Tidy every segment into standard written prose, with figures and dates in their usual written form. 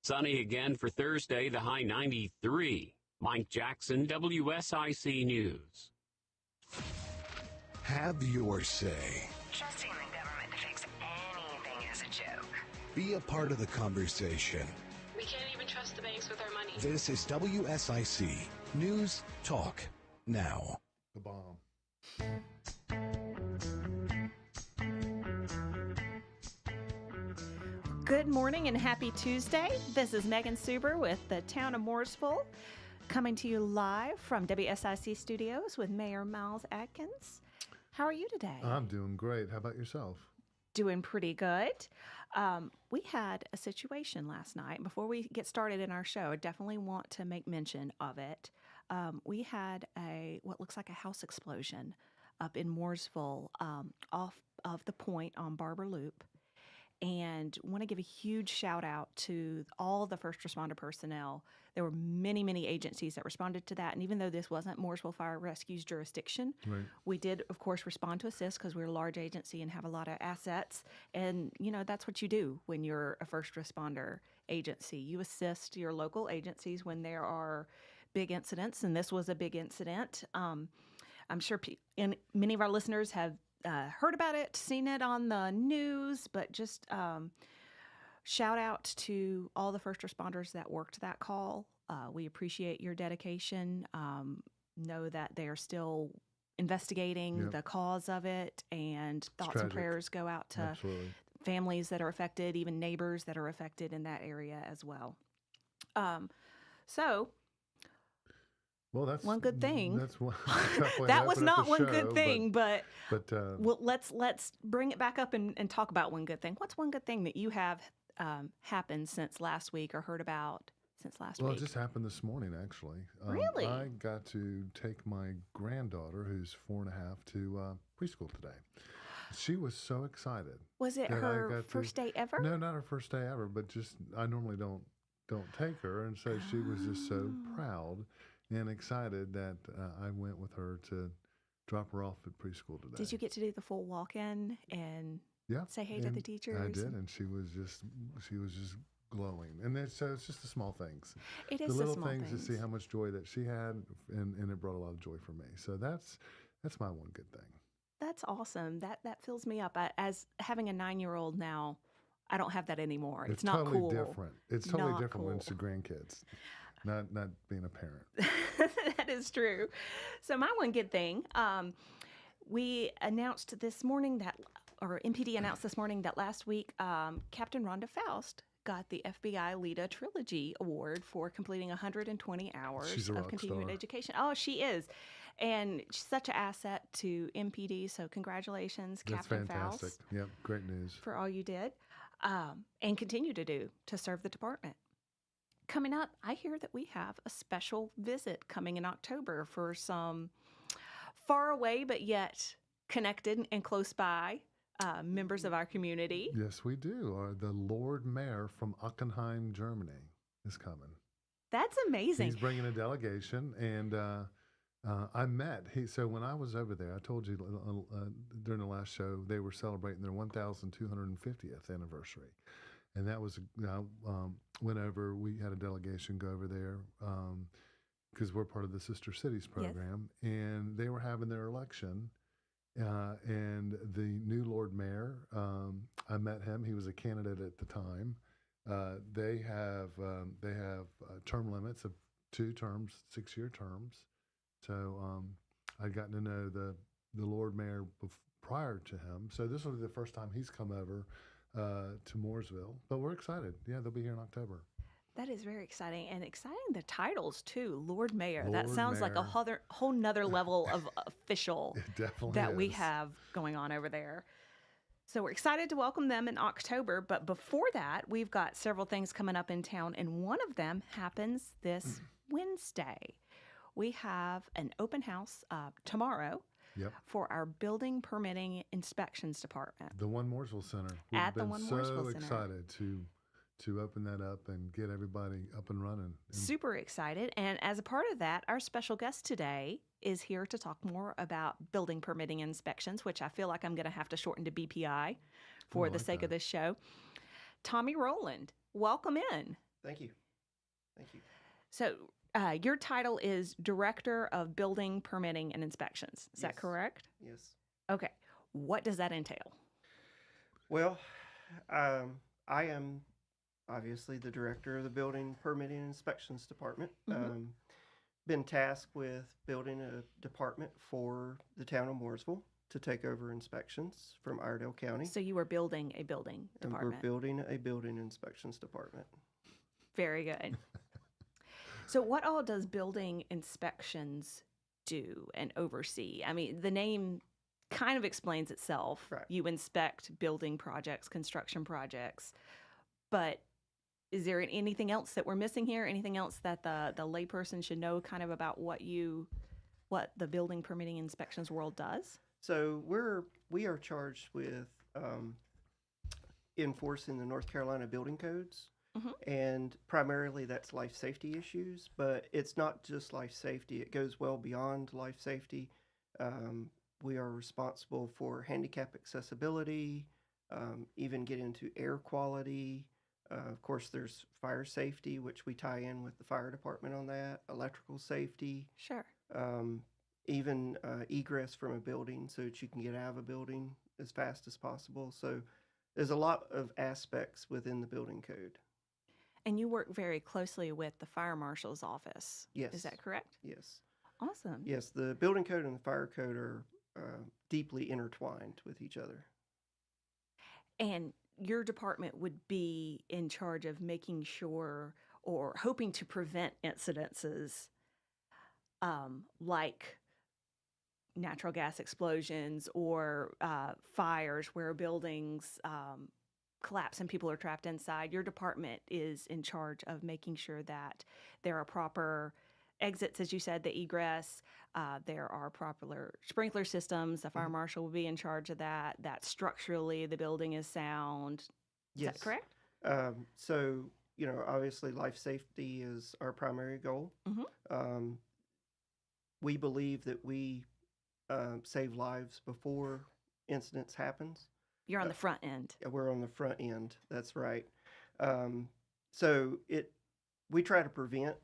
Sunny again for Thursday, the high 93. Mike Jackson, WSIC News. Have your say. Trusting the government to fix anything is a joke. Be a part of the conversation. We can't even trust the banks with our money. This is WSIC News Talk Now. The bomb. Good morning and happy Tuesday. This is Megan Suber with the town of Mooresville, coming to you live from WSIC Studios with Mayor Miles Atkins. How are you today? I'm doing great. How about yourself? Doing pretty good. We had a situation last night. Before we get started in our show, I definitely want to make mention of it. We had what looks like a house explosion up in Mooresville, off of the point on Barber Loop. And want to give a huge shout out to all the first responder personnel. There were many, many agencies that responded to that. And even though this wasn't Mooresville Fire Rescue's jurisdiction, right, we did, of course, respond to assist because we're a large agency and have a lot of assets. And, you know, that's what you do when you're a first responder agency. You assist your local agencies when there are big incidents. And this was a big incident. I'm sure many of our listeners have heard about it, seen it on the news, but just shout out to all the first responders that worked that call. We appreciate your dedication. Know that they are still investigating the cause of it, and thoughts and prayers go out to families that are affected, even neighbors that are affected in that area as well. Well, that's one good thing. That's one. That was not one good thing, but well, let's bring it back up and talk about one good thing. What's one good thing that you have happened since last week or heard about since last week? Well, it just happened this morning, actually. Really? I got to take my granddaughter, who's 4.5, to preschool today. She was so excited. Was it her first day ever? No, not her first day ever, but just I normally don't take her, and so she was just so proud and excited that I went with her to drop her off at preschool today. Did you get to do the full walk-in and say hey to the teachers? I did, and she was just glowing. And so it's just the small things. It is the little small things to see how much joy that she had, and it brought a lot of joy for me. So that's my one good thing. That's awesome. That fills me up. As having a 9-year-old now, I don't have that anymore. It's not totally cool. Different. It's totally not different cool. when it's the grandkids. Not being a parent. That is true. So my one good thing, we announced this morning MPD announced this morning that last week, Captain Rhonda Faust got the FBI LEDA Trilogy Award for completing 120 hours of continuing education. Oh, she is. And she's such an asset to MPD, so congratulations, Captain Faust. That's fantastic. Yep, great news. For all you did and continue to do to serve the department. Coming up, I hear that we have a special visit coming in October for some far away but yet connected and close by members of our community. Yes, we do. The Lord Mayor from Aachen, Germany is coming. That's amazing. He's bringing a delegation, and I met. So when I was over there, I told you during the last show, they were celebrating their 1,250th anniversary. And that was, went over, we had a delegation go over there because we're part of the Sister Cities program. Yes. And they were having their election. And the new Lord Mayor, I met him. He was a candidate at the time. They have term limits of 2 terms, 6-year terms. So I'd gotten to know the Lord Mayor prior to him. So this will be the first time he's come over to Mooresville, but we're excited. Yeah, they'll be here in October. That is very exciting, and exciting the titles too. Lord Mayor. That sounds like a whole nother level of official that we have going on over there. So we're excited to welcome them in October. But before that, we've got several things coming up in town, and one of them happens this Wednesday. We have an open house tomorrow. Yep. For our building permitting inspections department. The One Mooresville Center. At the One Mooresville Center. We've been so excited to open that up and get everybody up and running. Super excited. And as a part of that, our special guest today is here to talk more about building permitting inspections, which I feel like I'm going to have to shorten to BPI for the sake of this show. Tommy Rowland welcome in. Thank you. Thank you. So, your title is Director of Building Permitting and Inspections. Is that Yes. correct? Yes. Okay. What does that entail? Well, I am obviously the director of the Building Permitting and Inspections Department. Been tasked with building a department for the town of Mooresville to take over inspections from Iredell County. So, you were building a building And department. we're building a building inspections department. Very good. So, what all does building inspections do and oversee? I mean, the name kind of explains itself. Right. You inspect building projects, construction projects. But is there anything else that we're missing here? Anything else that the layperson should know kind of about what the building permitting inspections world does? So we are charged with enforcing the North Carolina building codes. And primarily that's life safety issues, but it's not just life safety. It goes well beyond life safety. We are responsible for handicap accessibility, even get into air quality. Of course, there's fire safety, which we tie in with the fire department on that, electrical safety, Sure. even egress from a building so that you can get out of a building as fast as possible. So there's a lot of aspects within the building code. And you work very closely with the fire marshal's office. Yes. Is that correct? Yes. Awesome. Yes, the building code and the fire code are deeply intertwined with each other. And your department would be in charge of making sure or hoping to prevent incidences like natural gas explosions or fires where buildings collapse and people are trapped inside. Your department is in charge of making sure that there are proper exits, as you said, the egress. There are proper sprinkler systems. The fire marshal will be in charge of that. That structurally the building is sound. Is Yes. that correct? So, obviously life safety is our primary goal. We believe that we save lives before incidents happens. You're on the front end. We're on the front end. That's right. So we try to prevent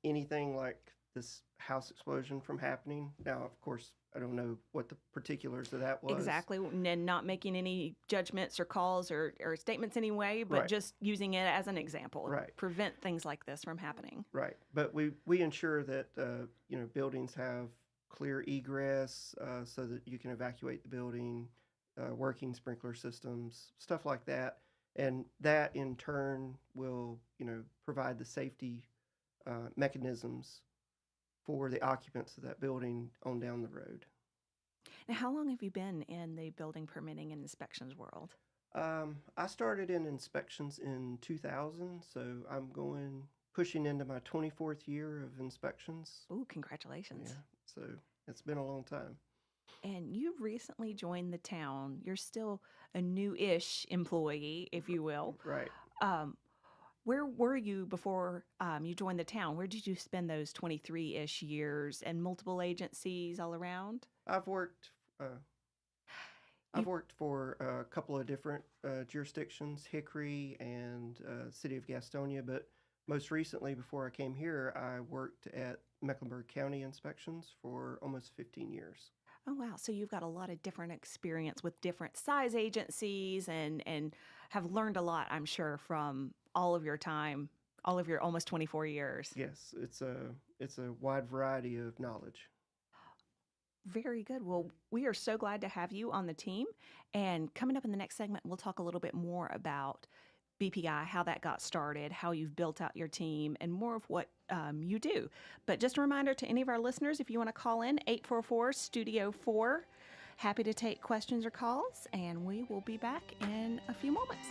anything like this house explosion from happening. Now, of course, I don't know what the particulars of that was. Exactly. And not making any judgments or calls or statements anyway, but Right. just using it as an example. Right. Prevent things like this from happening. Right. But we ensure that, buildings have clear egress so that you can evacuate the building, working sprinkler systems, stuff like that. And that in turn will, provide the safety mechanisms for the occupants of that building on down the road. Now, how long have you been in the building permitting and inspections world? I started in inspections in 2000, so I'm pushing into my 24th year of inspections. Ooh, congratulations. Yeah, so it's been a long time. And you recently joined the town. You're still a new-ish employee, if you will. Right. Where were you before you joined the town? Where did you spend those 23-ish years and multiple agencies all around? I've worked for a couple of different jurisdictions, Hickory and City of Gastonia, but most recently, before I came here, I worked at Mecklenburg County Inspections for almost 15 years. Oh, wow. So you've got a lot of different experience with different size agencies and have learned a lot, I'm sure, from all of your time, all of your almost 24 years. Yes, it's a wide variety of knowledge. Very good. Well, we are so glad to have you on the team. And coming up in the next segment, we'll talk a little bit more about BPI, how that got started, how you've built out your team, and more of what you do. But just a reminder to any of our listeners, if you want to call in, 844-STUDIO-4. Happy to take questions or calls, and we will be back in a few moments.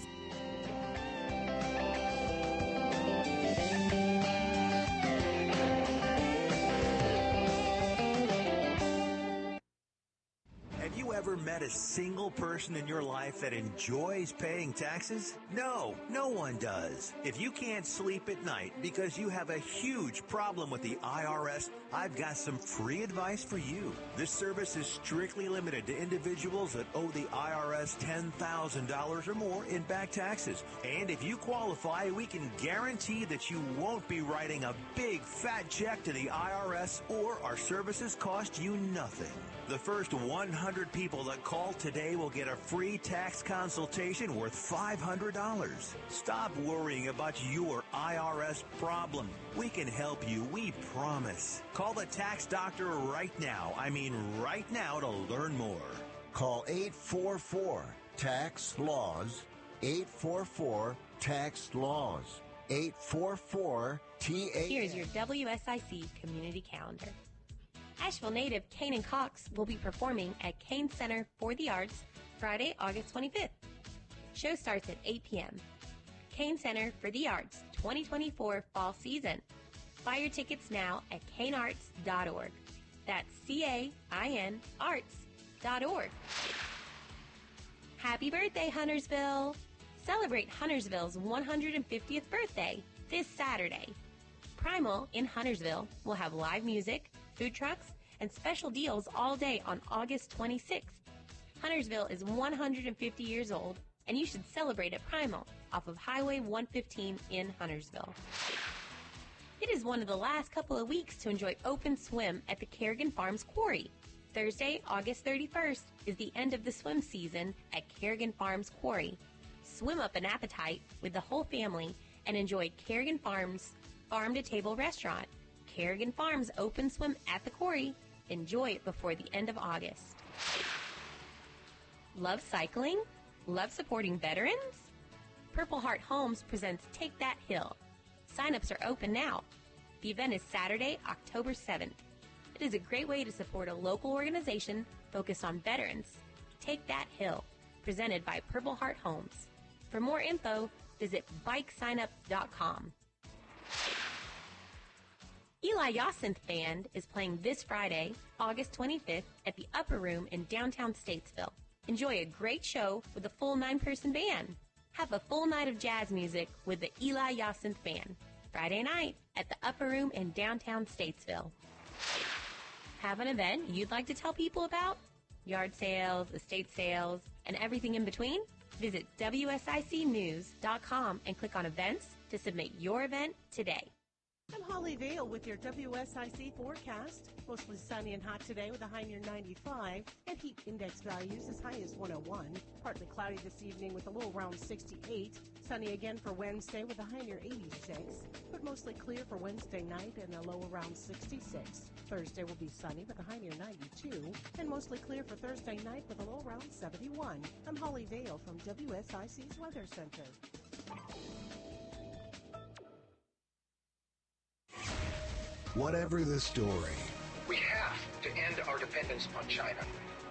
Have you ever met met a single person in your life that enjoys paying taxes? No, no one does. If you can't sleep at night because you have a huge problem with the IRS, I've got some free advice for you. This service is strictly limited to individuals that owe the IRS $10,000 or more in back taxes. And if you qualify, we can guarantee that you won't be writing a big fat check to the IRS, or our services cost you nothing. The first 100 people that call today will get a free tax consultation worth $500. Stop worrying about your IRS problem. We can help you, we promise. Call the tax doctor right now. I mean right now, to learn more. Call 844-TAX-LAWS, 844-TAX-LAWS, 844-TAX. Here's your WSIC community calendar. Asheville native Kane and Cox will be performing at Kane Center for the Arts Friday, August 25th. Show starts at 8 p.m. Kane Center for the Arts 2024 fall season. Buy your tickets now at kanearts.org. That's CAIN arts.org. Happy birthday, Huntersville! Celebrate Huntersville's 150th birthday this Saturday. Primal in Huntersville will have live music, food trucks, and special deals all day on August 26th. Huntersville is 150 years old, and you should celebrate at Primal off of Highway 115 in Huntersville. It is one of the last couple of weeks to enjoy open swim at the Kerrigan Farms Quarry. Thursday, August 31st is the end of the swim season at Kerrigan Farms Quarry. Swim up an appetite with the whole family and enjoy Kerrigan Farms Farm-to-Table Restaurant. Kerrigan Farms open swim at the quarry. Enjoy it before the end of August. Love cycling? Love supporting veterans? Purple Heart Homes presents Take That Hill. Sign-ups are open now. The event is Saturday, October 7th. It is a great way to support a local organization focused on veterans. Take That Hill, presented by Purple Heart Homes. For more info, visit bikesignup.com. Eli Yasinth Band is playing this Friday, August 25th at the Upper Room in downtown Statesville. Enjoy a great show with a full 9-person band. Have a full night of jazz music with the Eli Yasinth Band, Friday night at the Upper Room in downtown Statesville. Have an event you'd like to tell people about? Yard sales, estate sales, and everything in between? Visit WSICnews.com and click on events to submit your event today. I'm Holly Vale with your WSIC forecast. Mostly sunny and hot today with a high near 95 and heat index values as high as 101. Partly cloudy this evening with a low around 68. Sunny again for Wednesday with a high near 86, but mostly clear for Wednesday night and a low around 66. Thursday will be sunny with a high near 92 and mostly clear for Thursday night with a low around 71. I'm Holly Vale from WSIC's Weather Center. Whatever the story, we have to end our dependence on China.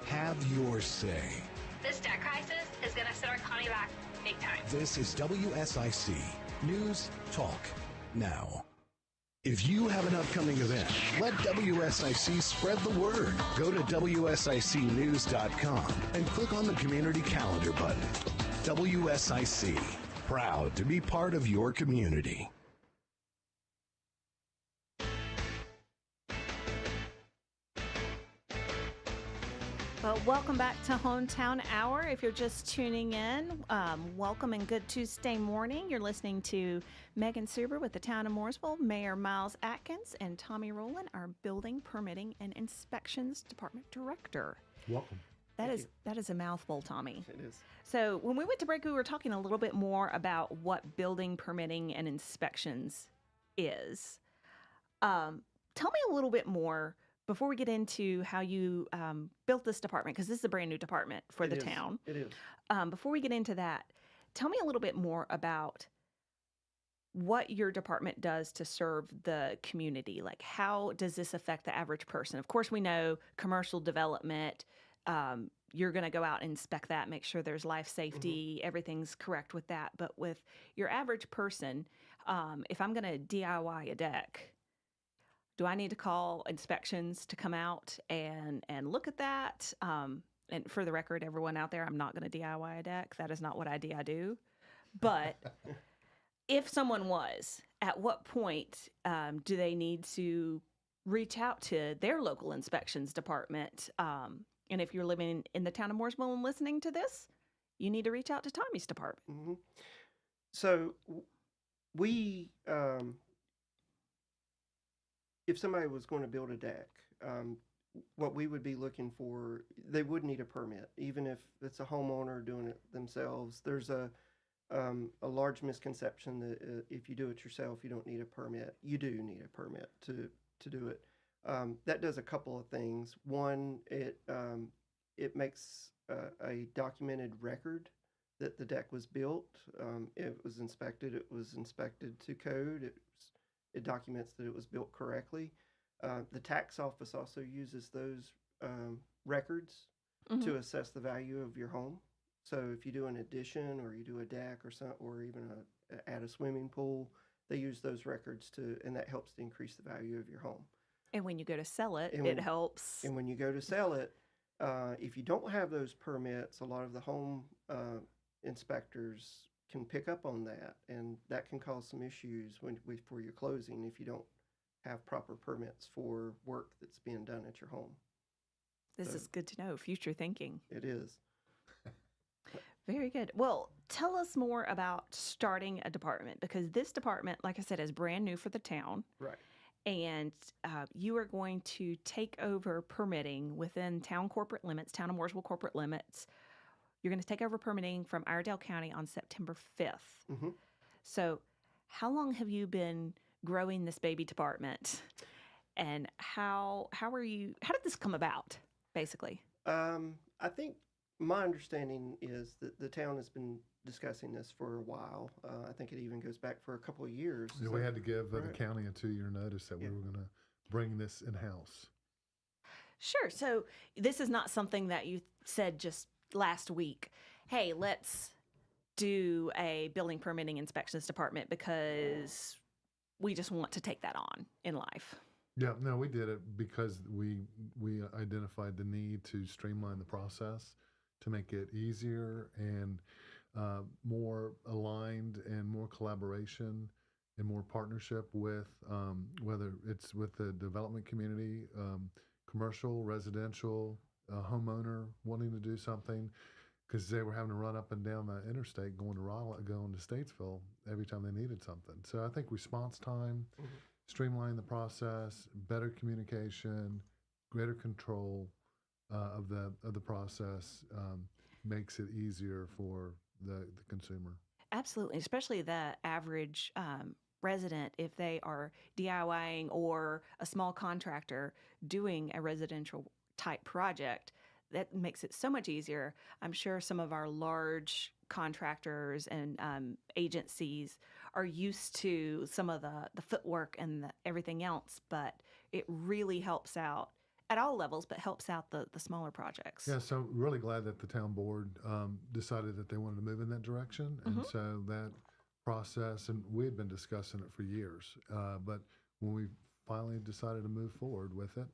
Have your say. This debt crisis is going to set our economy back big time. This is WSIC News Talk Now. If you have an upcoming event, let WSIC spread the word. Go to WSICnews.com and click on the community calendar button. WSIC, proud to be part of your community. Well, welcome back to Hometown Hour. If you're just tuning in, welcome and good Tuesday morning. You're listening to Megan Suber with the Town of Mooresville, Mayor Miles Atkins, and Tommy Rowland, our Building, Permitting, and Inspections Department Director. Welcome. That is a mouthful, Tommy. It is. So when we went to break, we were talking a little bit more about what building, permitting, and inspections is. Tell me a little bit more before we get into how you built this department, because this is a brand new department for the town. It is. Before we get into that, tell me a little bit more about what your department does to serve the community. Like, how does this affect the average person? Of course, we know commercial development, you're going to go out and inspect that, make sure there's life safety, everything's correct with that. But with your average person, if I'm going to DIY a deck, do I need to call inspections to come out and look at that? and for the record, everyone out there, I'm not going to DIY a deck. That is not what I do. But if someone was, at what point do they need to reach out to their local inspections department? And if you're living in the town of Mooresville and listening to this, you need to reach out to Tommy's department. Mm-hmm. So we, if somebody was going to build a deck, what we would be looking for, they would need a permit, even if it's a homeowner doing it themselves. There's a large misconception that if you do it yourself, you don't need a permit. You do need a permit to do it. That does a couple of things. One, it makes a documented record that the deck was built. It was inspected. It was inspected to code. It documents that it was built correctly. The tax office also uses those records to assess the value of your home. So if you do an addition or you do a deck or even add a swimming pool, they use those records and that helps to increase the value of your home. And when you go to sell it, it helps. And when you go to sell it, if you don't have those permits, a lot of the home inspectors can pick up on that, and that can cause some issues for your closing if you don't have proper permits for work that's being done at your home. This is good to know, future thinking. It is. Very good. Well, tell us more about starting a department, because this department, like I said, is brand new for the town. Right. And you are going to take over permitting within town corporate limits, town of Mooresville corporate limits. You're going to take over permitting from Iredell County on September 5th. Mm-hmm. So how long have you been growing this baby department? And how did this come about, basically? I think my understanding is that the town has been discussing this for a while. I think it even goes back for a couple of years. Yeah, we had to give the county a 2-year notice that we were going to bring this in-house. Sure. So this is not something that you said just last week, hey, let's do a building permitting inspections department because we just want to take that on in life. Yeah, no, we did it because we identified the need to streamline the process to make it easier and more aligned and more collaboration and more partnership with whether it's with the development community, commercial, residential, homeowner wanting to do something, because they were having to run up and down the interstate going to Rowland, going to Statesville every time they needed something. So I think response time, streamline the process, better communication, greater control of the process makes it easier for the consumer. Absolutely, especially the average resident, if they are DIYing or a small contractor doing a residential type project, that makes it so much easier. I'm sure some of our large contractors and agencies are used to some of the footwork and everything else, but it really helps out at all levels, but helps out the smaller projects. Yeah, so really glad that the town board decided that they wanted to move in that direction. And so that process, and we had been discussing it for years, but when we finally decided to move forward with it,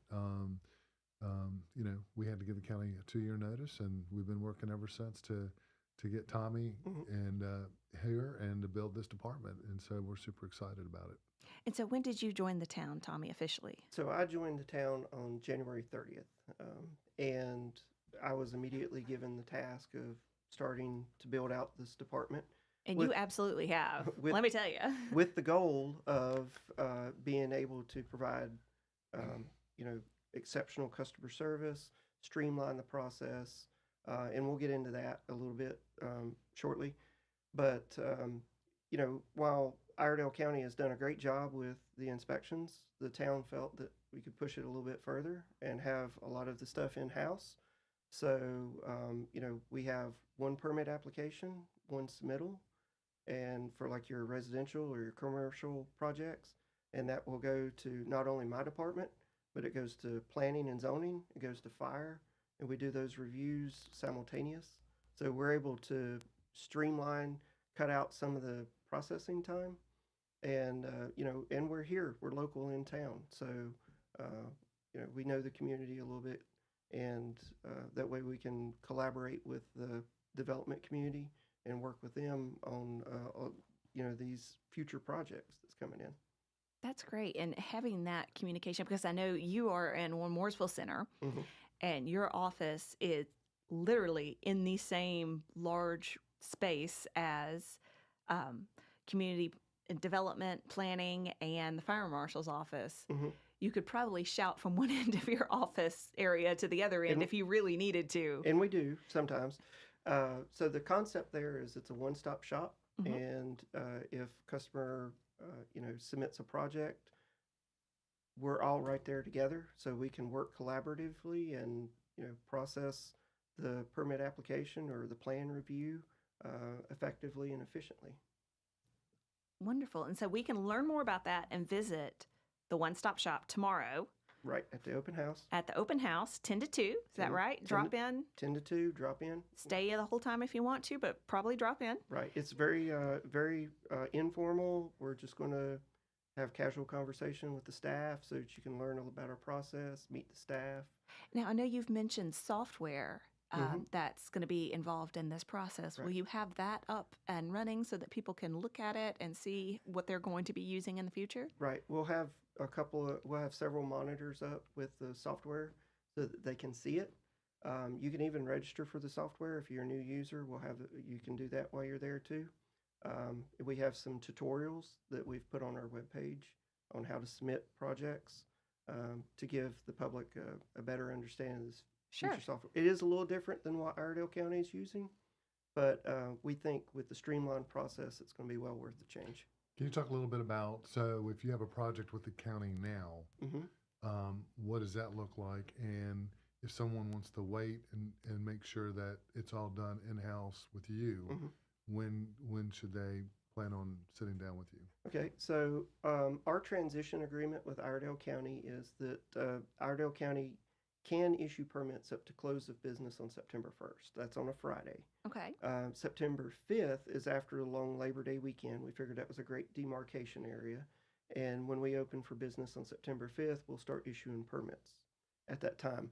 we had to give the county a 2-year notice, and we've been working ever since to get Tommy and here and to build this department. And so we're super excited about it. And so when did you join the town, Tommy, officially? So I joined the town on January 30th, and I was immediately given the task of starting to build out this department. And you absolutely have, let me tell you. With the goal of being able to provide, exceptional customer service, streamline the process, and we'll get into that a little bit shortly. But, while Iredell County has done a great job with the inspections, the town felt that we could push it a little bit further and have a lot of the stuff in-house. So, we have one permit application, one submittal, and for like your residential or your commercial projects, and that will go to not only my department, but it goes to planning and zoning, it goes to fire, and we do those reviews simultaneous. So we're able to streamline, cut out some of the processing time, and and we're here, we're local in town, so we know the community a little bit and that way we can collaborate with the development community and work with them on these future projects that's coming in. That's great. And having that communication, because I know you are in one Mooresville Center, and your office is literally in the same large space as community development planning and the fire marshal's office. You could probably shout from one end of your office area to the other end if you really needed to. And we do sometimes. So the concept there is it's a one-stop shop, and if customer submits a project, we're all right there together, so we can work collaboratively and process the permit application or the plan review effectively and efficiently. Wonderful. And so we can learn more about that and visit the one-stop shop tomorrow. Right, at the open house. At the open house, 10 to 2. Is that right? Drop in. 10 to 2, drop in. Stay the whole time if you want to, but probably drop in. Right. It's very informal. We're just going to have casual conversation with the staff so that you can learn all about our process, meet the staff. Now, I know you've mentioned software that's going to be involved in this process. Right. Will you have that up and running so that people can look at it and see what they're going to be using in the future? Right. We'll have several monitors up with the software so that they can see it. You can even register for the software if you're a new user. You can do that while you're there too. We have some tutorials that we've put on our webpage on how to submit projects to give the public a better understanding of this future software. It is a little different than what Iredell County is using, but we think with the streamlined process, it's going to be well worth the change. Can you talk a little bit about, so if you have a project with the county now, what does that look like? And if someone wants to wait and make sure that it's all done in-house with you, when should they plan on sitting down with you? Okay, so our transition agreement with Iredell County is that Iredell County can issue permits up to close of business on September 1st. That's on a Friday. Okay. September 5th is after a long Labor Day weekend. We figured that was a great demarcation area. And when we open for business on September 5th, we'll start issuing permits at that time.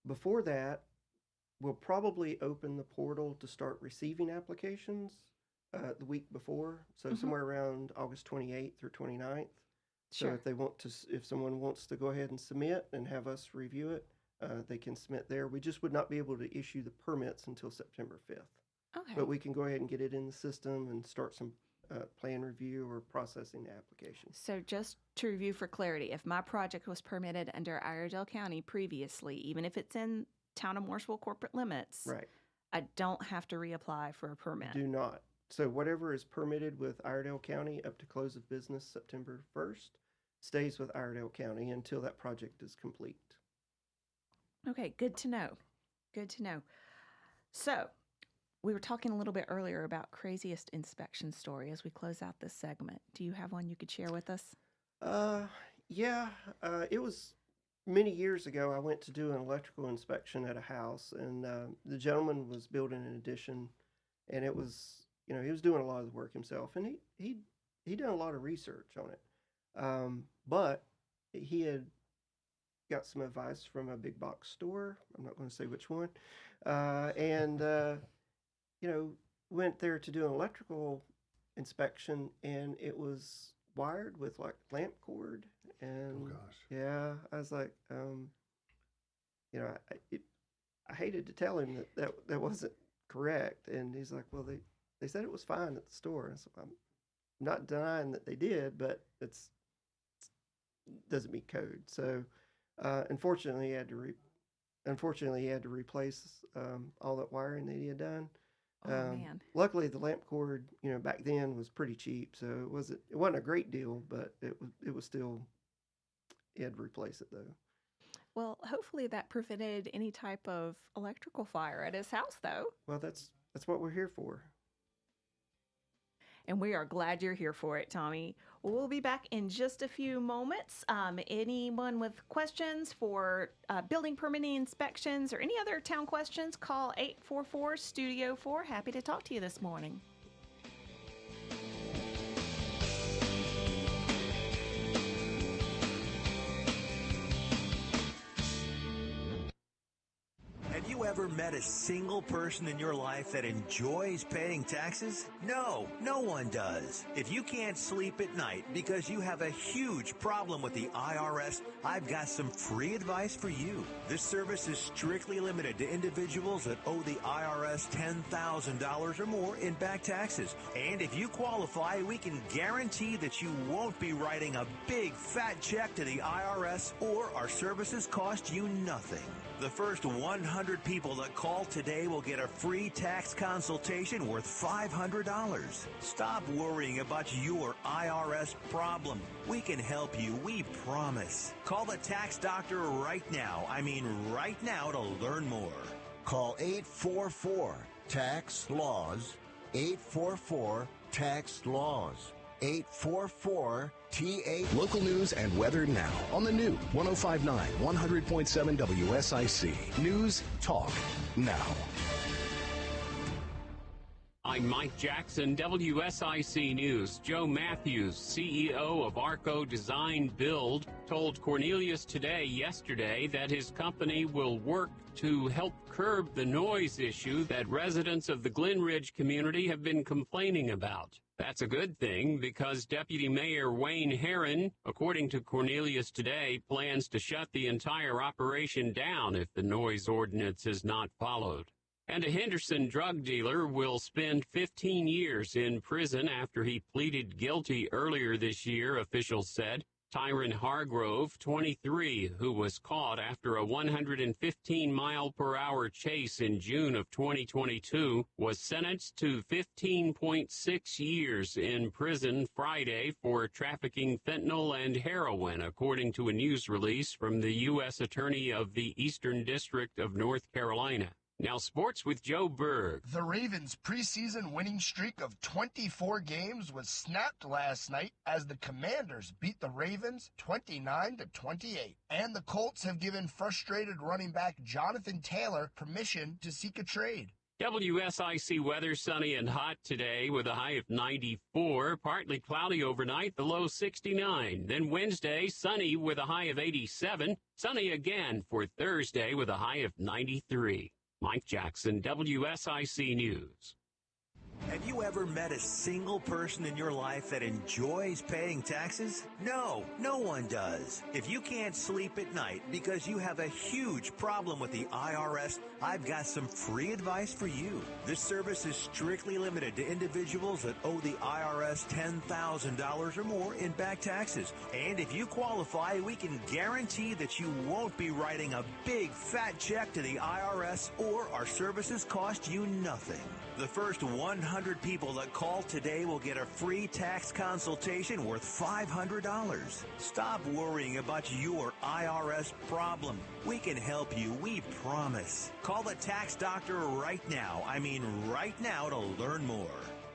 Before that, we'll probably open the portal to start receiving applications the week before. So somewhere around August 28th or 29th. So if someone wants to go ahead and submit and have us review it, they can submit there. We just would not be able to issue the permits until September 5th. Okay. But we can go ahead and get it in the system and start some plan review or processing the application. So just to review for clarity, if my project was permitted under Iredell County previously, even if it's in Town of Mooresville corporate limits, I don't have to reapply for a permit. Do not. So whatever is permitted with Iredell County up to close of business September 1st stays with Iredell County until that project is complete. Okay, good to know. Good to know. So we were talking a little bit earlier about craziest inspection story as we close out this segment. Do you have one you could share with us? Yeah. It was many years ago. I went to do an electrical inspection at a house, and the gentleman was building an addition, and it was, he was doing a lot of the work himself, and he done a lot of research on it. But he had got some advice from a big box store. I'm not going to say which one. And went there to do an electrical inspection, and it was wired with like lamp cord. And yeah, I was like, I hated to tell him that wasn't correct. And he's like, well, they said it was fine at the store. And so I'm not denying that they did, but it doesn't meet code. So unfortunately, he had to replace all that wiring that he had done. Man. Luckily, the lamp cord, back then was pretty cheap, so it wasn't a great deal, but it was still, he had to replace it though. Well, hopefully that prevented any type of electrical fire at his house, though. Well, that's what we're here for. And we are glad you're here for it, Tommy. We'll be back in just a few moments. Anyone with questions for building permitting inspections or any other town questions, call 844-STUDIO-4. Happy to talk to you this morning. met a single person in your life that enjoys paying taxes? No, no one does. If you can't sleep at night because you have a huge problem with the IRS, I've got some free advice for you. This service is strictly limited to individuals that owe the IRS $10,000 or more in back taxes. And if you qualify, we can guarantee that you won't be writing a big fat check to the IRS, or our services cost you nothing. The first 100 people that call today will get a free tax consultation worth $500. Stop worrying about your IRS problem. We can help you, we promise. Call the tax doctor right now. I mean right now, to learn more. Call 844-TAX-LAWS, 844-TAX-LAWS, 844-TA. Local news and weather now on the new 105.9, 100.7 WSIC. News, talk, now. I'm Mike Jackson, WSIC News. Joe Matthews, CEO of Arco Design Build, told Cornelius Today yesterday that his company will work to help curb the noise issue that residents of the Glen Ridge community have been complaining about. That's a good thing because Deputy Mayor Wayne Herron, according to Cornelius Today, plans to shut the entire operation down if the noise ordinance is not followed. And a Henderson drug dealer will spend 15 years in prison after he pleaded guilty earlier this year, officials said. Tyron Hargrove, 23, who was caught after a 115-mile-per-hour chase in June of 2022, was sentenced to 15.6 years in prison Friday for trafficking fentanyl and heroin, according to a news release from the U.S. Attorney of the Eastern District of North Carolina. Now sports with Joe Berg. The Ravens' preseason winning streak of 24 games was snapped last night as the Commanders beat the Ravens 29-28. And the Colts have given frustrated running back Jonathan Taylor permission to seek a trade. WSIC weather, sunny and hot today with a high of 94, partly cloudy overnight, the low 69. Then Wednesday, sunny with a high of 87, sunny again for Thursday with a high of 93. Mike Jackson, WSIC News. Have you ever met a single person in your life that enjoys paying taxes? No, no one does. If you can't sleep at night because you have a huge problem with the IRS, I've got some free advice for you. This service is strictly limited to individuals that owe the IRS $10,000 or more in back taxes. And if you qualify, we can guarantee that you won't be writing a big fat check to the IRS, or our services cost you nothing. The first 100 people that call today will get a free tax consultation worth $500. Stop worrying about your IRS problem. We can help you, we promise. Call the tax doctor right now. I mean right now, to learn more.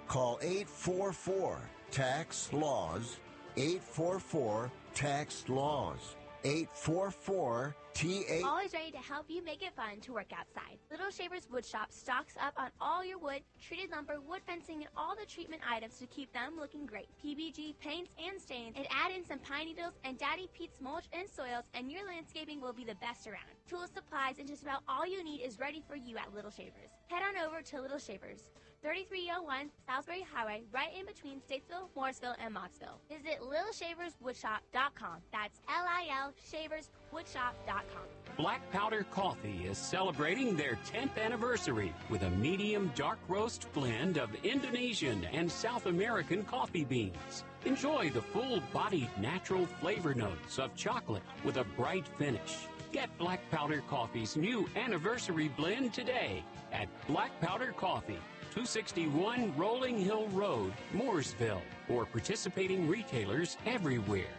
Call 844-TAX-LAWS, 844-TAX-LAWS, 844-TA. Always ready to help you make it fun to work outside. Little Shavers Wood Shop stocks up on all your wood, treated lumber, wood fencing, and all the treatment items to keep them looking great. PBG, paints, and stains, and add in some pine needles and Daddy Pete's mulch and soils, and your landscaping will be the best around. Tools, supplies, and just about all you need is ready for you at Little Shavers. Head on over to Little Shavers, 3301 Salisbury Highway, right in between Statesville, Mooresville, and Moxville. Visit LittleShaversWoodshop.com. That's LILShaversWoodshop.com. Black Powder Coffee is celebrating their 10th anniversary with a medium dark roast blend of Indonesian and South American coffee beans. Enjoy the full-bodied natural flavor notes of chocolate with a bright finish. Get Black Powder Coffee's new anniversary blend today at Black Powder Coffee, 261 Rolling Hill Road, Mooresville, or participating retailers everywhere.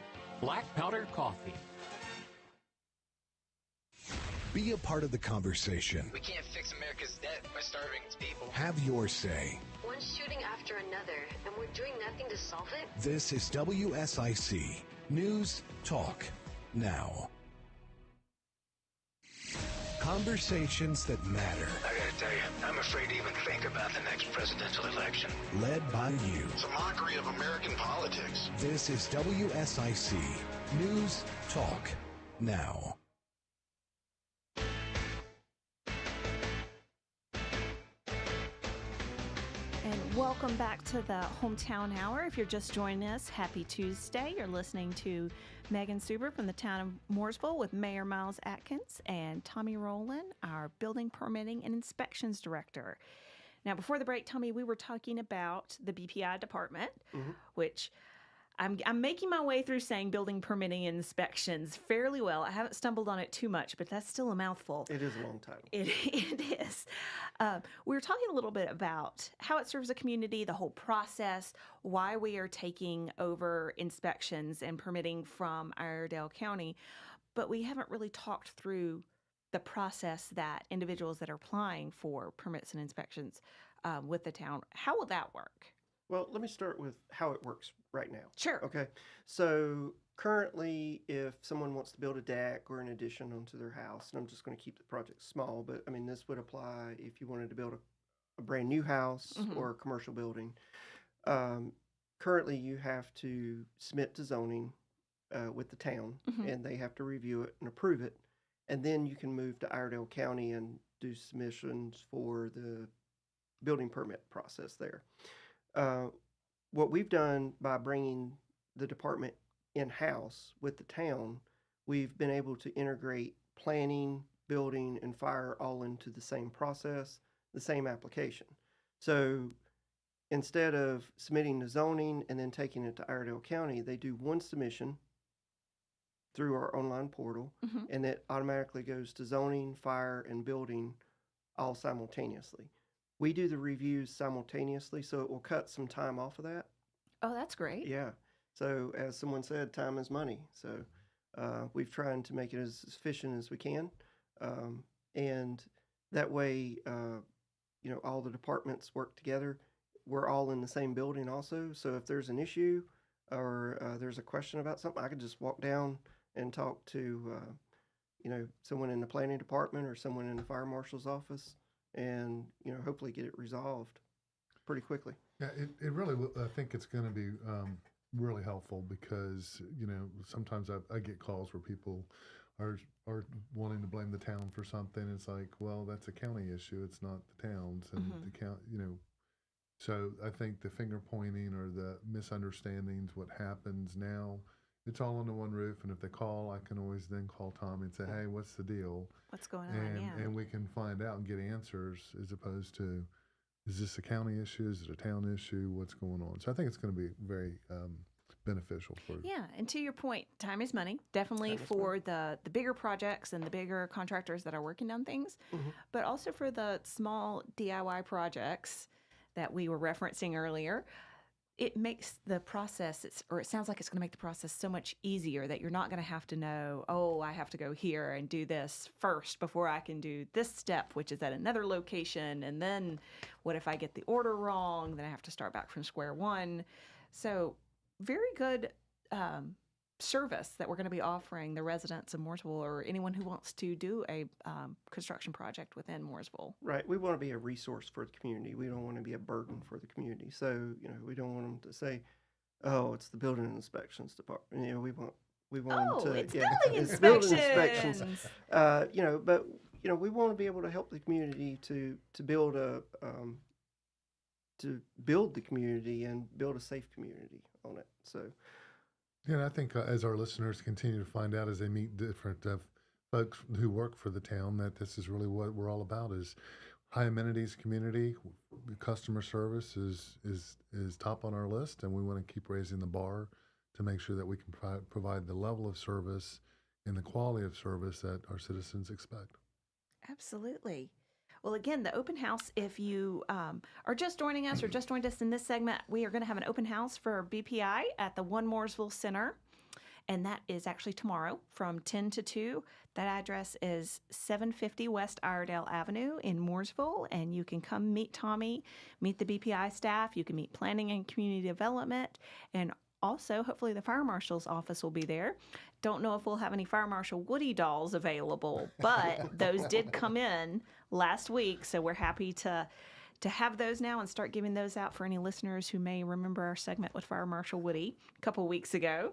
Black Powder Coffee. Be a part of the conversation. We can't fix America's debt by starving its people. Have your say. One shooting after another, and we're doing nothing to solve it? This is WSIC. News, talk, now. Conversations that matter. I gotta tell you, I'm afraid to even think about the next presidential election. Led by you. It's a mockery of American politics. This is WSIC. News, talk, now. Welcome back to the Hometown Hour. If you're just joining us, happy Tuesday. You're listening to Megan Suber from the town of Mooresville with Mayor Miles Atkins and Tommy Rowland, our Building Permitting and Inspections Director. Now, before the break, Tommy, we were talking about the BPI department, which I'm making my way through saying building permitting and inspections fairly well. I haven't stumbled on it too much, but that's still a mouthful. It is a long title. It is. We were talking a little bit about how it serves the community, the whole process, why we are taking over inspections and permitting from Iredell County, but we haven't really talked through the process that individuals that are applying for permits and inspections with the town. How will that work? Well, let me start with how it works right now. Sure. Okay. So currently, if someone wants to build a deck or an addition onto their house, and I'm just going to keep the project small, but I mean, this would apply if you wanted to build a brand new house or a commercial building. Currently, you have to submit to zoning with the town, and they have to review it and approve it. And then you can move to Iredell County and do submissions for the building permit process there. What we've done by bringing the department in-house with the town, we've been able to integrate planning, building, and fire all into the same process, the same application. So instead of submitting to zoning and then taking it to Iredell County, they do one submission through our online portal, and it automatically goes to zoning, fire, and building all simultaneously. We do the reviews simultaneously, so it will cut some time off of that. Oh, that's great. Yeah. So as someone said, time is money. So we've tried to make it as efficient as we can. And that way, all the departments work together. We're all in the same building also. So if there's an issue or there's a question about something, I could just walk down and talk to, someone in the planning department or someone in the fire marshal's office, and hopefully get it resolved pretty quickly. Yeah, it really will. I think it's going to be really helpful because sometimes I get calls where people are wanting to blame the town for something. It's like, well, that's a county issue. It's not the town's, and the count. So I think the finger pointing or the misunderstandings, what happens now, it's all under one roof. And if they call, I can always then call Tommy and say, hey, what's the deal? What's going on? And we can find out and get answers as opposed to, is this a county issue? Is it a town issue? What's going on? So I think it's going to be very beneficial for you. Yeah, and to your point, time is money. Definitely for the bigger projects and the bigger contractors that are working on things, but also for the small DIY projects that we were referencing earlier. It makes the process, it sounds like it's going to make the process so much easier that you're not going to have to know, oh, I have to go here and do this first before I can do this step, which is at another location. And then what if I get the order wrong? Then I have to start back from square one. So very good service that we're going to be offering the residents of Mooresville or anyone who wants to do a construction project within Mooresville. Right. We want to be a resource for the community. We don't want to be a burden for the community. So, we don't want them to say, oh, it's the building inspections department. We want to, it's it's building inspections. But, we want to be able to help the community to build the community and build a safe community on it. So, yeah, I think as our listeners continue to find out as they meet different folks who work for the town, that this is really what we're all about: is high amenities community. Customer service is top on our list, and we want to keep raising the bar to make sure that we can provide the level of service and the quality of service that our citizens expect. Absolutely. Well, again, the open house, if you are just joining us or just joined us in this segment, we are going to have an open house for BPI at the One Mooresville Center. And that is actually tomorrow from 10 to 2. That address is 750 West Iredell Avenue in Mooresville. And you can come meet Tommy, meet the BPI staff. You can meet planning and community development. And also, hopefully, the fire marshal's office will be there. Don't know if we'll have any Fire Marshal Woody dolls available, but those did come in last week, so we're happy to have those now and start giving those out for any listeners who may remember our segment with Fire Marshal Woody a couple of weeks ago.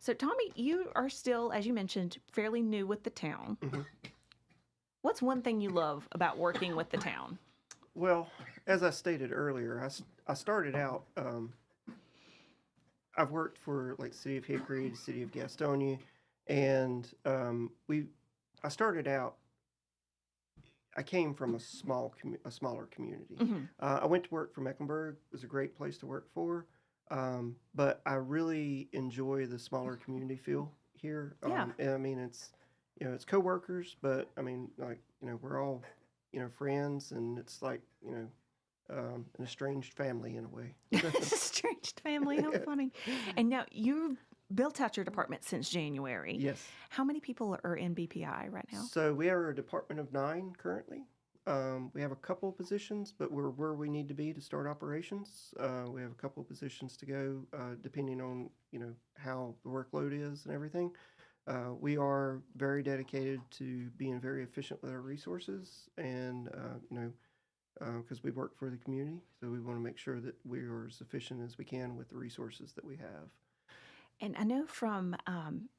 So, Tommy, you are still, as you mentioned, fairly new with the town. What's one thing you love about working with the town? Well, as I stated earlier, I started out. I've worked for like the city of Hickory, the city of Gastonia, and I started out. I came from a smaller community. I went to work for Mecklenburg. It was a great place to work for, but I really enjoy the smaller community feel here. And I mean, it's it's coworkers, but I mean, like we're all friends, and it's like an estranged family in a way. Estranged family, how funny. And now you've built out your department since January. Yes. How many people are in BPI right now? So we are a department of 9 currently. We have a couple of positions, but we're where we need to be to start operations. We have a couple of positions to go, depending on how the workload is and everything. We are very dedicated to being very efficient with our resources, and because we work for the community, so we want to make sure that we are as efficient as we can with the resources that we have. And I know from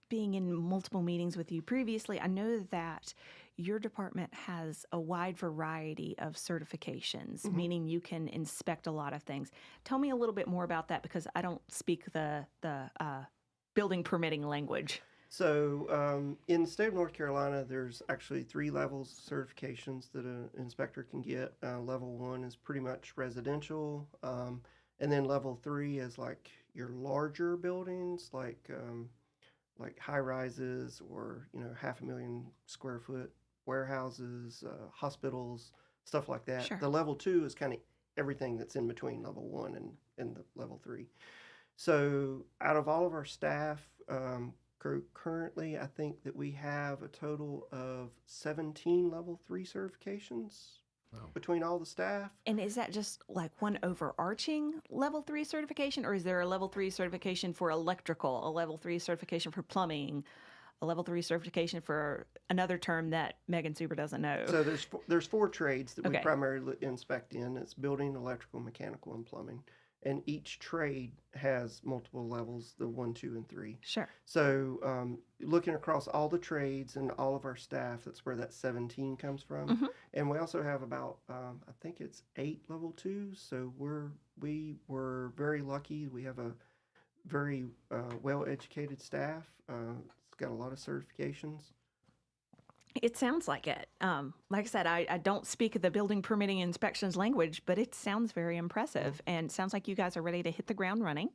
being in multiple meetings with you previously, I know that your department has a wide variety of certifications, meaning you can inspect a lot of things. Tell me a little bit more about that, because I don't speak the building permitting language. So in the state of North Carolina, there's actually 3 levels of certifications that an inspector can get. Level 1 is pretty much residential, and then level 3 is like your larger buildings, like high rises or 500,000 square foot warehouses, hospitals, stuff like that. Sure. The level 2 is kind of everything that's in between level 1 and the level 3. So out of all of our staff, currently, I think that we have a total of 17 level 3 certifications between all the staff. And is that just like one overarching level 3 certification, or is there a level 3 certification for electrical, a level 3 certification for plumbing, a level 3 certification for another term that Megan Super doesn't know? So there's 4 trades that we primarily inspect in. It's building, electrical, mechanical, and plumbing. And each trade has multiple levels, the 1, 2, and 3. Sure. So looking across all the trades and all of our staff, that's where that 17 comes from. And we also have about, I think it's 8 level 2s. So we were very lucky. We have a very well-educated staff. It's got a lot of certifications. It sounds like it. Like I said, I don't speak the building permitting inspections language, but it sounds very impressive, and sounds like you guys are ready to hit the ground running.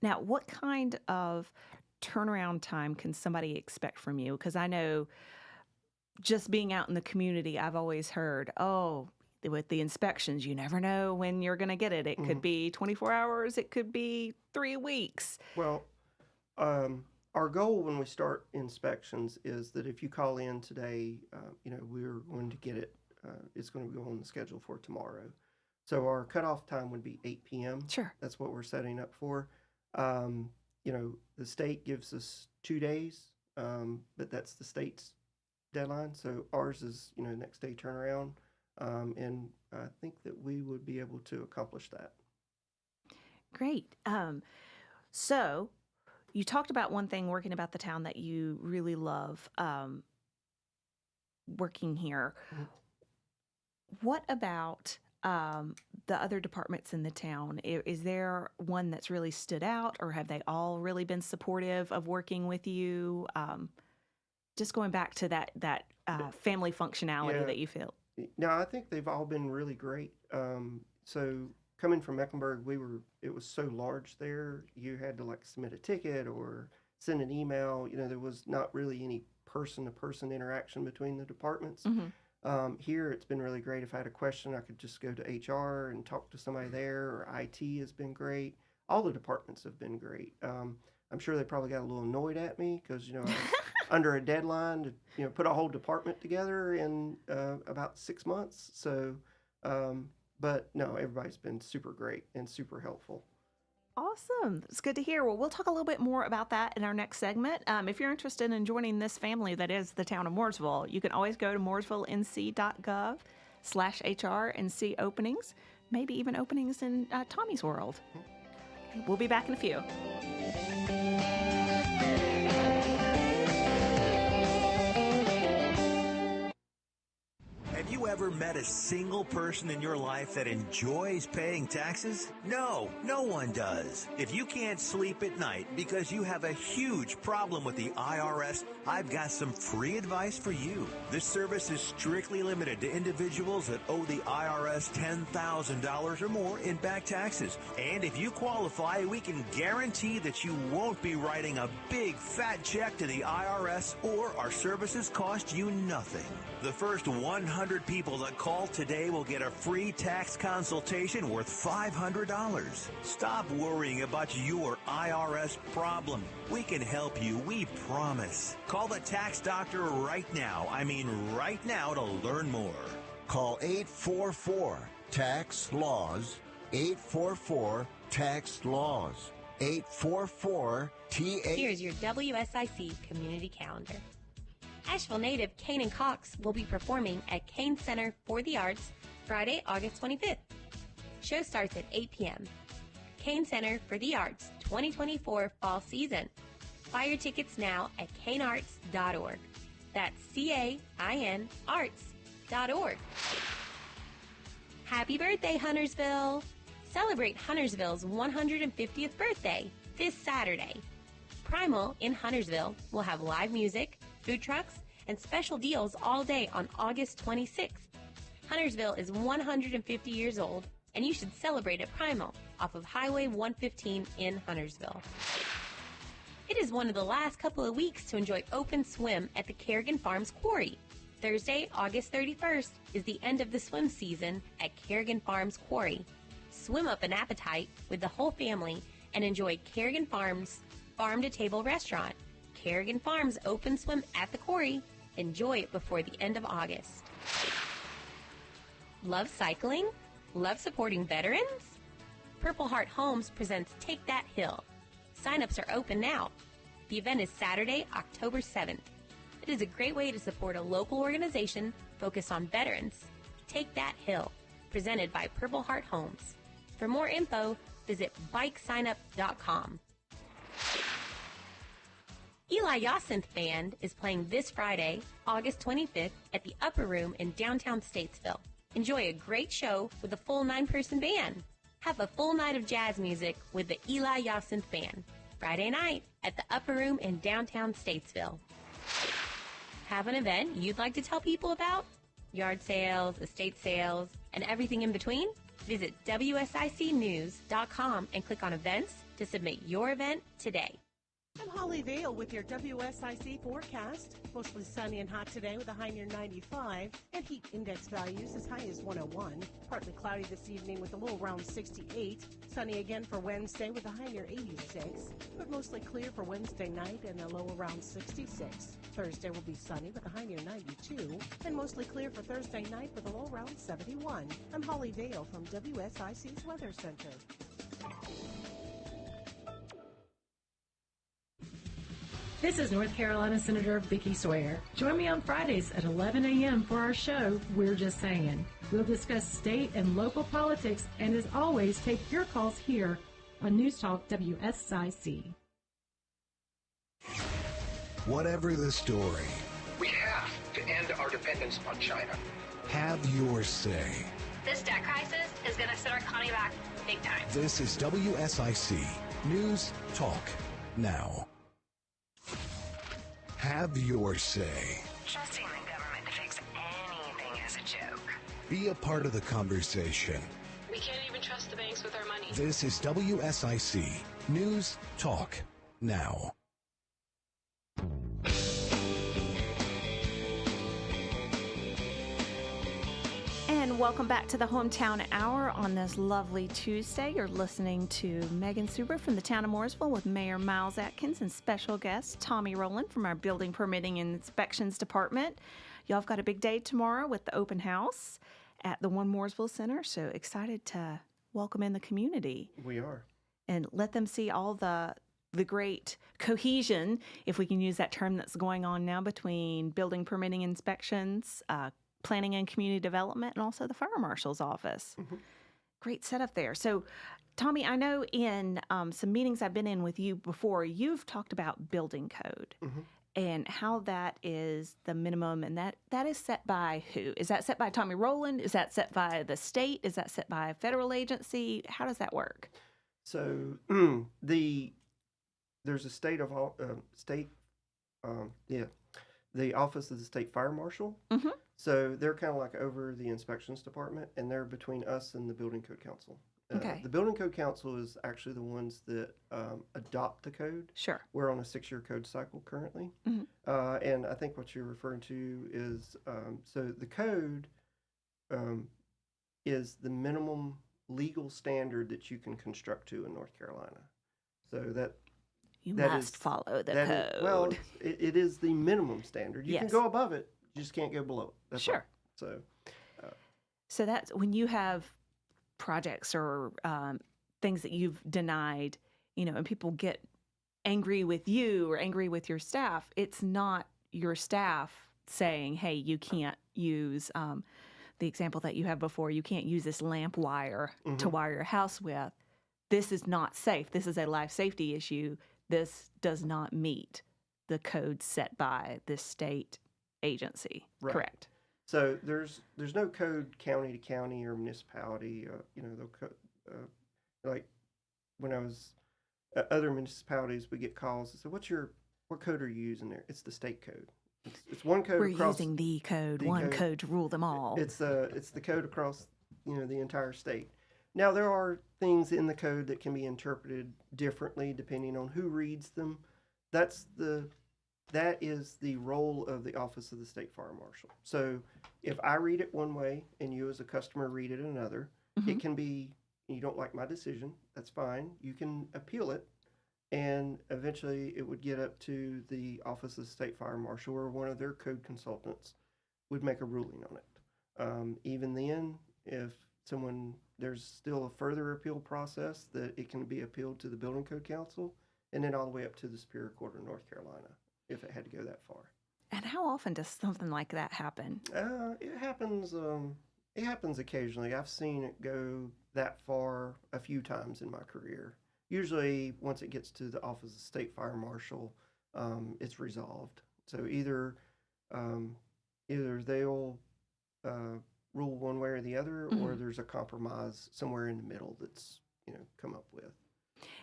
Now, what kind of turnaround time can somebody expect from you? Because I know just being out in the community, I've always heard, with the inspections, you never know when you're going to get it. It could be 24 hours. It could be 3 weeks. Well, our goal when we start inspections is that if you call in today, we're going to get it. It's going to go on the schedule for tomorrow. So our cutoff time would be 8 p.m. Sure. That's what we're setting up for. The state gives us 2 days, but that's the state's deadline. So ours is, next day turnaround. And I think that we would be able to accomplish that. Great. So you talked about one thing working about the town that you really love, working here. What about the other departments in the town? Is there one that's really stood out, or have they all really been supportive of working with you? Just going back to that family functionality that you feel. No, I think they've all been really great. So coming from Mecklenburg, it was so large there. You had to submit a ticket or send an email. There was not really any person-to-person interaction between the departments. Here, it's been really great. If I had a question, I could just go to HR and talk to somebody there, or IT has been great. All the departments have been great. I'm sure they probably got a little annoyed at me because, I was under a deadline to, put a whole department together in about 6 months. So, but no, everybody's been super great and super helpful. Awesome. It's good to hear. Well, we'll talk a little bit more about that in our next segment. If you're interested in joining this family that is the town of Mooresville, you can always go to mooresvillenc.gov/HR and see openings, maybe even openings in Tommy's world. We'll be back in a few. Have you ever ever met a single person in your life that enjoys paying taxes? No, no one does. If you can't sleep at night because you have a huge problem with the IRS, I've got some free advice for you. This service is strictly limited to individuals that owe the IRS $10,000 or more in back taxes. And if you qualify, we can guarantee that you won't be writing a big fat check to the IRS, or our services cost you nothing. The first 100 people that call today will get a free tax consultation worth $500. Stop worrying about your IRS problem. We can help you, we promise. Call the tax doctor right now. I mean right now, to learn more. Call 844-TAX-LAWS, 844-TAX-LAWS, 844-TA. Here's your WSIC community calendar. Asheville native Kane & Cox will be performing at Kane Center for the Arts Friday, August 25th. Show starts at 8 p.m. Kane Center for the Arts 2024 fall season. Buy your tickets now at kanearts.org. That's CAIN arts.org. Happy birthday, Huntersville! Celebrate Huntersville's 150th birthday this Saturday. Primal in Huntersville will have live music, food trucks, and special deals all day on August 26th. Huntersville is 150 years old, and you should celebrate at Primal off of Highway 115 in Huntersville. It is one of the last couple of weeks to enjoy open swim at the Kerrigan Farms Quarry. Thursday, August 31st is the end of the swim season at Kerrigan Farms Quarry. Swim up an appetite with the whole family and enjoy Kerrigan Farms Farm-to-Table Restaurant. Kerrigan Farms open swim at the quarry. Enjoy it before the end of August. Love cycling? Love supporting veterans? Purple Heart Homes presents Take That Hill. Sign-ups are open now. The event is Saturday, October 7th. It is a great way to support a local organization focused on veterans. Take That Hill, presented by Purple Heart Homes. For more info, visit bikesignup.com. Eli Yacinth Band is playing this Friday, August 25th at the Upper Room in downtown Statesville. Enjoy a great show with a full 9-person band. Have a full night of jazz music with the Eli Yacinth Band, Friday night at the Upper Room in downtown Statesville. Have an event you'd like to tell people about? Yard sales, estate sales, and everything in between? Visit WSICnews.com and click on events to submit your event today. I'm Holly Vale with your WSIC forecast. Mostly sunny and hot today with a high near 95 and heat index values as high as 101. Partly cloudy this evening with a low around 68. Sunny again for Wednesday with a high near 86, but mostly clear for Wednesday night and a low around 66. Thursday will be sunny with a high near 92 and mostly clear for Thursday night with a low around 71. I'm Holly Vale from WSIC's Weather Center. This is North Carolina Senator Vicki Sawyer. Join me on Fridays at 11 a.m. for our show, We're Just Saying. We'll discuss state and local politics, and as always, take your calls here on News Talk WSIC. Whatever the story, We have to end our dependence on China. have your say. This debt crisis is going to set our economy back big time. This is WSIC News Talk Now. Have your say. Trusting the government to fix anything is a joke. Be a part of the conversation. We can't even trust the banks with our money. This is WSIC News Talk Now. And welcome back to the Hometown Hour on this lovely Tuesday. You're listening to Megan Suber from the town of Mooresville with Mayor Miles Atkins and special guest Tommy Rowland from our Building Permitting and Inspections Department. Y'all have got a big day tomorrow with the open house at the One Mooresville Center, so excited to welcome in the community. We are. And let them see all the great cohesion, if we can use that term that's going on now between building permitting inspections, planning and community development, and also the fire marshal's office. Mm-hmm. Great setup there. So, Tommy, I know in some meetings I've been in with you before, you've talked about building code. Mm-hmm. and how that is the minimum, and that is set by who? Is that set by Tommy Rowland? Is that set by the state? Is that set by a federal agency? How does that work? So there's a the Office of the State Fire Marshal. Mm-hmm. So they're kind of like over the inspections department, and they're between us and the Building Code Council. Okay. The Building Code Council is actually the ones that adopt the code. Sure. We're on a 6-year code cycle currently. Mm-hmm. And I think what you're referring to is, so the code is the minimum legal standard that you can construct to in North Carolina. So that must follow the code. It is the minimum standard. You can Yes. go above it, you just can't go below it. That's Sure. all. So that's when you have projects or things that you've denied, and people get angry with you or angry with your staff. It's not your staff saying, hey, you can't use the example that you have before, you can't use this lamp wire to wire your house with. This is not safe. This is a life safety issue. This does not meet the code set by this state agency. Right. Correct. So there's no code county to county or municipality. Like when I was at other municipalities, we get calls and say, "What code are you using there?" It's the state code. It's one code. We're across using the code, one code to rule them all. It's the code across the entire state. Now there are things in the code that can be interpreted differently depending on who reads them. That is the role of the Office of the State Fire Marshal. So if I read it one way and you as a customer read it another, it can be, you don't like my decision, that's fine. You can appeal it, and eventually it would get up to the Office of the State Fire Marshal, or one of their code consultants would make a ruling on it. Even then, if there's still a further appeal process that it can be appealed to the Building Code Council, and then all the way up to the Superior Court of North Carolina, if it had to go that far. And how often does something like that happen? It happens. It happens occasionally. I've seen it go that far a few times in my career. Usually, once it gets to the Office of State Fire Marshal, it's resolved. So either they'll rule one way or the other, or there's a compromise somewhere in the middle that's come up with.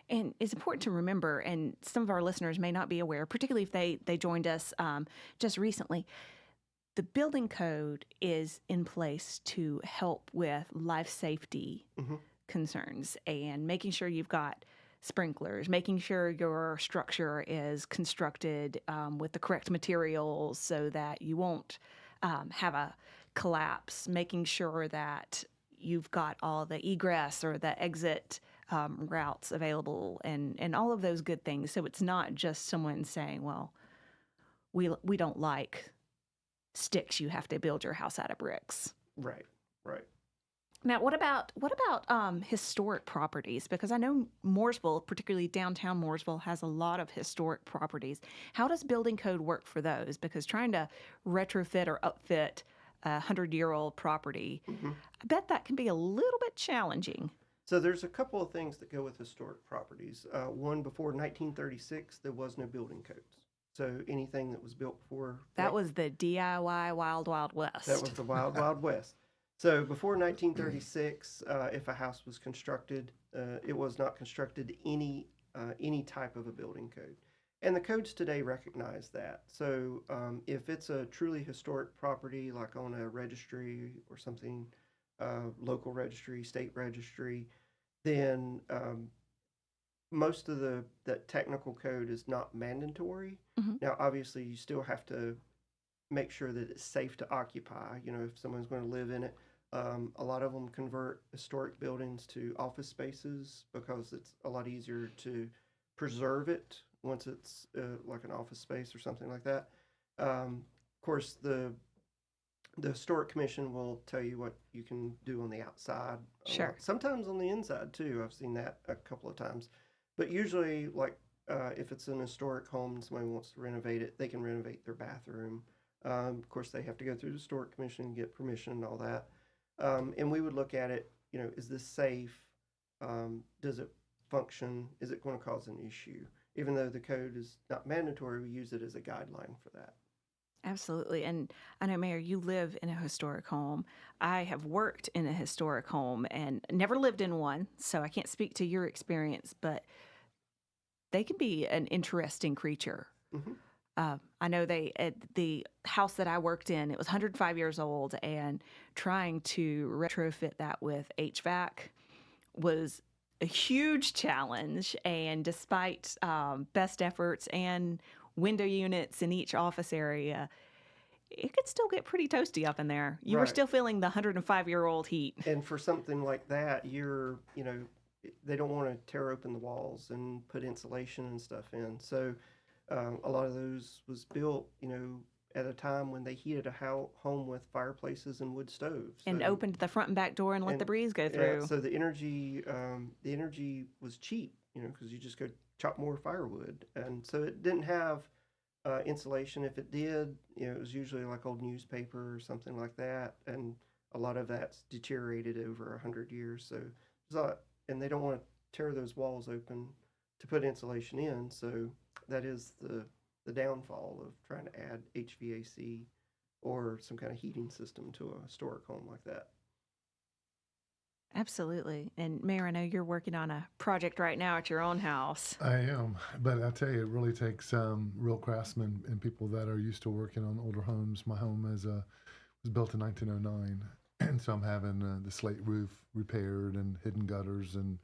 And it's important to remember, and some of our listeners may not be aware, particularly if they joined us just recently, the building code is in place to help with life safety concerns and making sure you've got sprinklers, making sure your structure is constructed with the correct materials so that you won't have a collapse, making sure that you've got all the egress or the exit routes available and all of those good things. So it's not just someone saying, well, we don't like sticks. You have to build your house out of bricks. Right. Now, what about historic properties? Because I know Mooresville, particularly downtown Mooresville, has a lot of historic properties. How does building code work for those? Because trying to retrofit or upfit a 100-year-old property, I bet that can be a little bit challenging. So there's a couple of things that go with historic properties. One, before 1936, there was no building codes. So anything that was built before... That was the DIY Wild Wild West. That was the Wild Wild West. So before 1936, if a house was constructed, it was not constructed any type of a building code. And the codes today recognize that. So if it's a truly historic property, like on a registry or something, local registry, state registry, then most of that technical code is not mandatory. Now, obviously, you still have to make sure that it's safe to occupy. If someone's going to live in it, a lot of them convert historic buildings to office spaces because it's a lot easier to preserve it once it's like an office space or something like that. Of course, the Historic Commission will tell you what you can do on the outside. Sure. Sometimes on the inside, too. I've seen that a couple of times. But usually, like, if it's an historic home and somebody wants to renovate it, they can renovate their bathroom. Of course, they have to go through the Historic Commission and get permission and all that. And we would look at it, is this safe? Does it function? Is it going to cause an issue? Even though the code is not mandatory, we use it as a guideline for that. Absolutely. And I know, Mayor, you live in a historic home. I have worked in a historic home and never lived in one, so I can't speak to your experience, but they can be an interesting creature. I know the house that I worked in, it was 105 years old, and trying to retrofit that with HVAC was a huge challenge. And despite best efforts and window units in each office area, it could still get pretty toasty up in there. You were still feeling the 105-year-old heat. And for something like that, they don't want to tear open the walls and put insulation and stuff in. So a lot of those was built, at a time when they heated a home with fireplaces and wood stoves. And opened the front and back door and let the breeze go through. Yeah, so the energy was cheap, because you just go chop more firewood. And so it didn't have insulation. If it did, it was usually like old newspaper or something like that. And a lot of that's deteriorated over 100 years. And they don't want to tear those walls open to put insulation in. So that is the downfall of trying to add HVAC or some kind of heating system to a historic home like that. Absolutely. And Mayor, I know you're working on a project right now at your own house. I am, but I tell you, it really takes real craftsmen and people that are used to working on older homes. My home was built in 1909, and so I'm having the slate roof repaired and hidden gutters and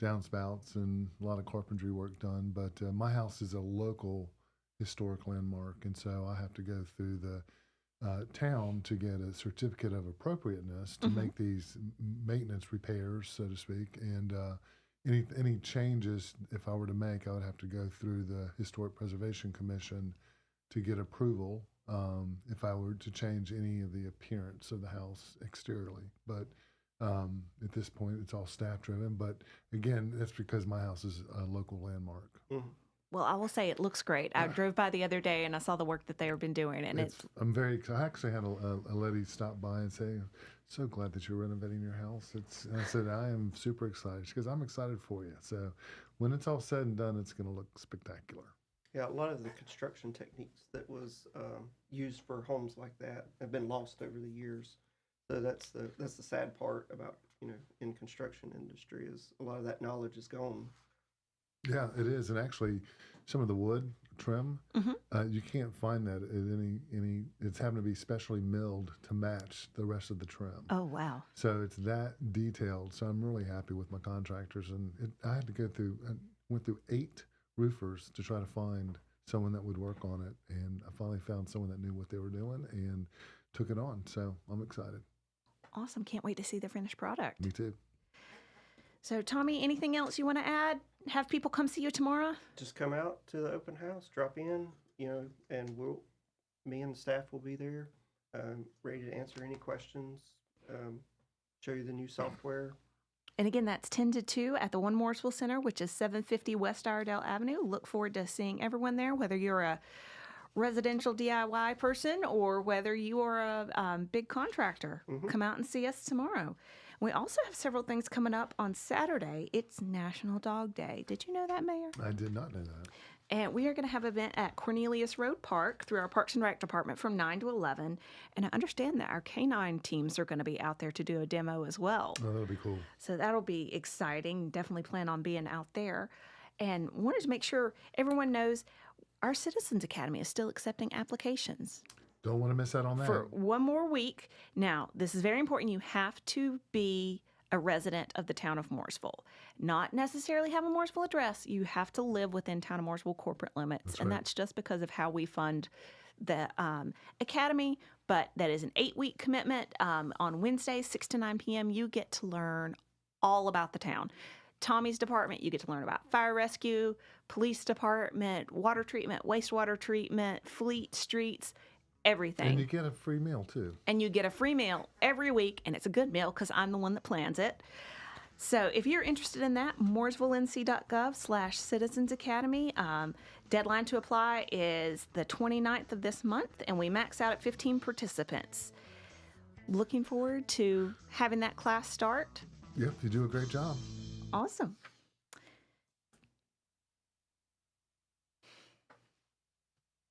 downspouts and a lot of carpentry work done. But my house is a local historic landmark, and so I have to go through the town to get a certificate of appropriateness to make these maintenance repairs, so to speak. And any changes, if I were to make, I would have to go through the Historic Preservation Commission to get approval if I were to change any of the appearance of the house exteriorly. But at this point, it's all staff driven. But again, that's because my house is a local landmark. Well, I will say it looks great. I drove by the other day and I saw the work that they have been doing, and I'm very excited. I actually had a lady stop by and say, "So glad that you're renovating your house." And I said, "I am super excited." She goes, "I'm excited for you." So when it's all said and done, it's going to look spectacular. Yeah, a lot of the construction techniques that was used for homes like that have been lost over the years. So that's the sad part about in construction industry is a lot of that knowledge is gone. Yeah, it is, and actually, some of the wood trim, you can't find that at any. It's having to be specially milled to match the rest of the trim. Oh wow! So it's that detailed. So I'm really happy with my contractors, and I had to went through 8 roofers to try to find someone that would work on it, and I finally found someone that knew what they were doing and took it on. So I'm excited. Awesome! Can't wait to see the finished product. Me too. So, Tommy, anything else you want to add? Have people come see you tomorrow? Just come out to the open house, drop in, and me and the staff will be there, ready to answer any questions, show you the new software. And again, that's 10 to 2 at the One Mooresville Center, which is 750 West Iredell Avenue. Look forward to seeing everyone there, whether you're a residential DIY person or whether you are a big contractor. Come out and see us tomorrow. We also have several things coming up on Saturday. It's National Dog Day. Did you know that, Mayor? I did not know that. And we are going to have an event at Cornelius Road Park through our Parks and Rec department from 9 to 11. And I understand that our canine teams are going to be out there to do a demo as well. Oh, that'll be cool. So that'll be exciting. Definitely plan on being out there. And wanted to make sure everyone knows our Citizens Academy is still accepting applications. Don't want to miss out on that. For one more week. Now, this is very important. You have to be a resident of the town of Mooresville. Not necessarily have a Mooresville address. You have to live within town of Mooresville corporate limits. That's and right. That's just because of how we fund the academy. But that is an 8-week commitment. On Wednesdays, 6 to 9 p.m., you get to learn all about the town. Tommy's department, you get to learn about fire rescue, police department, water treatment, wastewater treatment, fleet, streets, everything. And you get a free meal, too. And you get a free meal every week, and it's a good meal because I'm the one that plans it. So if you're interested in that, mooresvillenc.gov/Citizens Academy. Deadline to apply is the 29th of this month, and we max out at 15 participants. Looking forward to having that class start. Yep, you do a great job. Awesome.